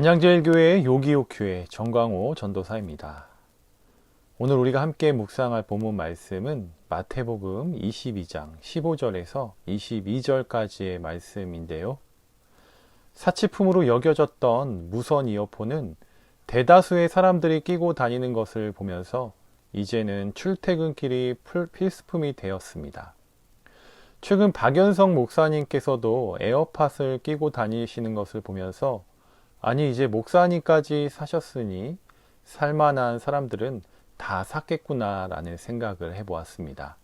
안양제일교회 요기요교회 정광호 전도사입니다. 오늘 우리가 함께 묵상할 본문 말씀은 마태복음 22장 15절에서 22절까지의 말씀인데요. 사치품으로 여겨졌던 무선 이어폰은 대다수의 사람들이 끼고 다니는 것을 보면서 이제는 출퇴근길이 필수품이 되었습니다. 최근 박연성 목사님께서도 에어팟을 끼고 다니시는 것을 보면서 아니 이제 목사님까지 사셨으니 살만한 사람들은 다 샀겠구나 라는 생각을 해보았습니다.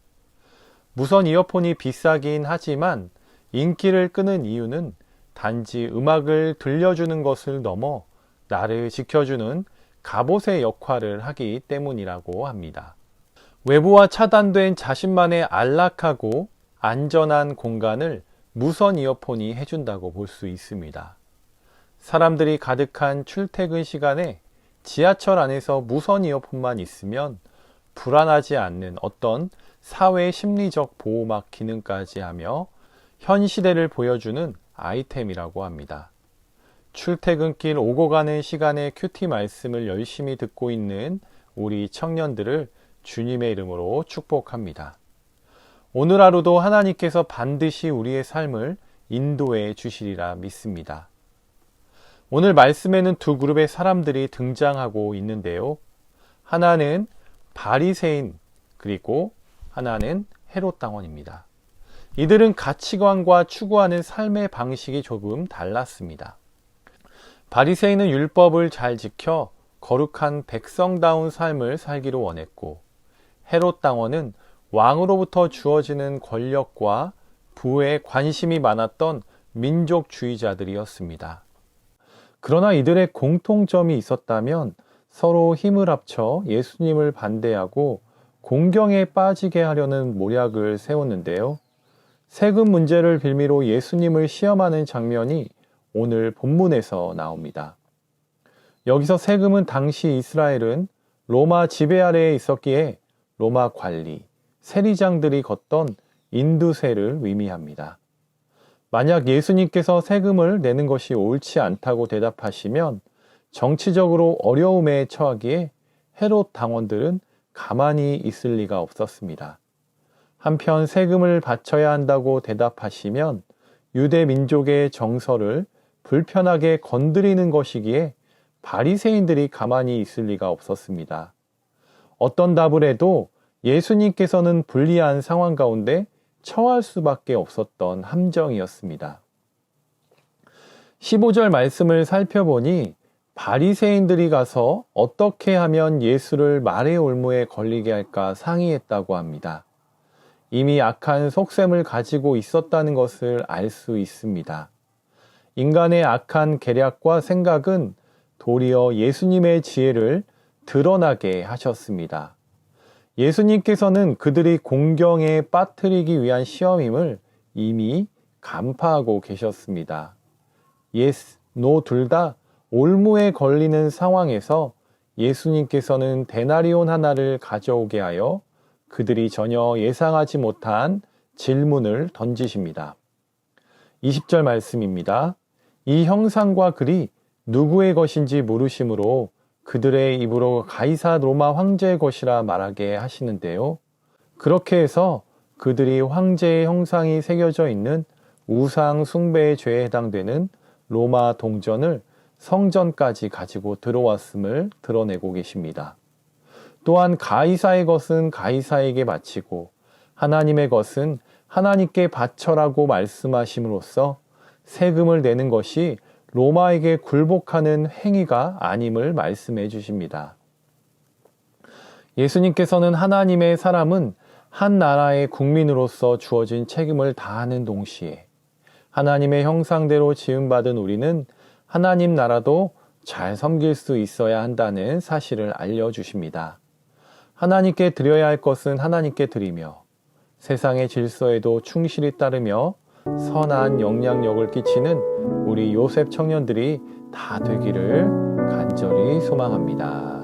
무선 이어폰이 비싸긴 하지만 인기를 끄는 이유는 단지 음악을 들려주는 것을 넘어 나를 지켜주는 갑옷의 역할을 하기 때문이라고 합니다. 외부와 차단된 자신만의 안락하고 안전한 공간을 무선 이어폰이 해준다고 볼 수 있습니다. 사람들이 가득한 출퇴근 시간에 지하철 안에서 무선 이어폰만 있으면 불안하지 않는 어떤 사회 심리적 보호막 기능까지 하며 현 시대를 보여주는 아이템이라고 합니다. 출퇴근길 오고 가는 시간에 큐티 말씀을 열심히 듣고 있는 우리 청년들을 주님의 이름으로 축복합니다. 오늘 하루도 하나님께서 반드시 우리의 삶을 인도해 주시리라 믿습니다. 오늘 말씀에는 두 그룹의 사람들이 등장하고 있는데요. 하나는 바리새인 그리고 하나는 헤롯 당원입니다. 이들은 가치관과 추구하는 삶의 방식이 조금 달랐습니다. 바리새인은 율법을 잘 지켜 거룩한 백성다운 삶을 살기로 원했고, 헤롯 당원은 왕으로부터 주어지는 권력과 부에 관심이 많았던 민족주의자들이었습니다. 그러나 이들의 공통점이 있었다면 서로 힘을 합쳐 예수님을 반대하고 공경에 빠지게 하려는 모략을 세웠는데요. 세금 문제를 빌미로 예수님을 시험하는 장면이 오늘 본문에서 나옵니다. 여기서 세금은 당시 이스라엘은 로마 지배 아래에 있었기에 로마 관리, 세리장들이 걷던 인두세를 의미합니다. 만약 예수님께서 세금을 내는 것이 옳지 않다고 대답하시면 정치적으로 어려움에 처하기에 헤롯 당원들은 가만히 있을 리가 없었습니다. 한편 세금을 바쳐야 한다고 대답하시면 유대 민족의 정서를 불편하게 건드리는 것이기에 바리새인들이 가만히 있을 리가 없었습니다. 어떤 답을 해도 예수님께서는 불리한 상황 가운데 처할 수밖에 없었던 함정이었습니다. 15절 말씀을 살펴보니 바리새인들이 가서 어떻게 하면 예수를 말의 올무에 걸리게 할까 상의했다고 합니다. 이미 악한 속셈을 가지고 있었다는 것을 알 수 있습니다. 인간의 악한 계략과 생각은 도리어 예수님의 지혜를 드러나게 하셨습니다. 예수님께서는 그들이 공경에 빠뜨리기 위한 시험임을 이미 간파하고 계셨습니다. yes, no 둘 다 올무에 걸리는 상황에서 예수님께서는 데나리온 하나를 가져오게 하여 그들이 전혀 예상하지 못한 질문을 던지십니다. 20절 말씀입니다. 이 형상과 글이 누구의 것인지 물으심으로 그들의 입으로 가이사 로마 황제의 것이라 말하게 하시는데요. 그렇게 해서 그들이 황제의 형상이 새겨져 있는 우상 숭배의 죄에 해당되는 로마 동전을 성전까지 가지고 들어왔음을 드러내고 계십니다. 또한 가이사의 것은 가이사에게 바치고 하나님의 것은 하나님께 바쳐라고 말씀하심으로써 세금을 내는 것이 로마에게 굴복하는 행위가 아님을 말씀해 주십니다. 예수님께서는 하나님의 사람은 한 나라의 국민으로서 주어진 책임을 다하는 동시에 하나님의 형상대로 지음받은 우리는 하나님 나라도 잘 섬길 수 있어야 한다는 사실을 알려주십니다. 하나님께 드려야 할 것은 하나님께 드리며 세상의 질서에도 충실히 따르며 선한 영향력을 끼치는 우리 요셉 청년들이 다 되기를 간절히 소망합니다.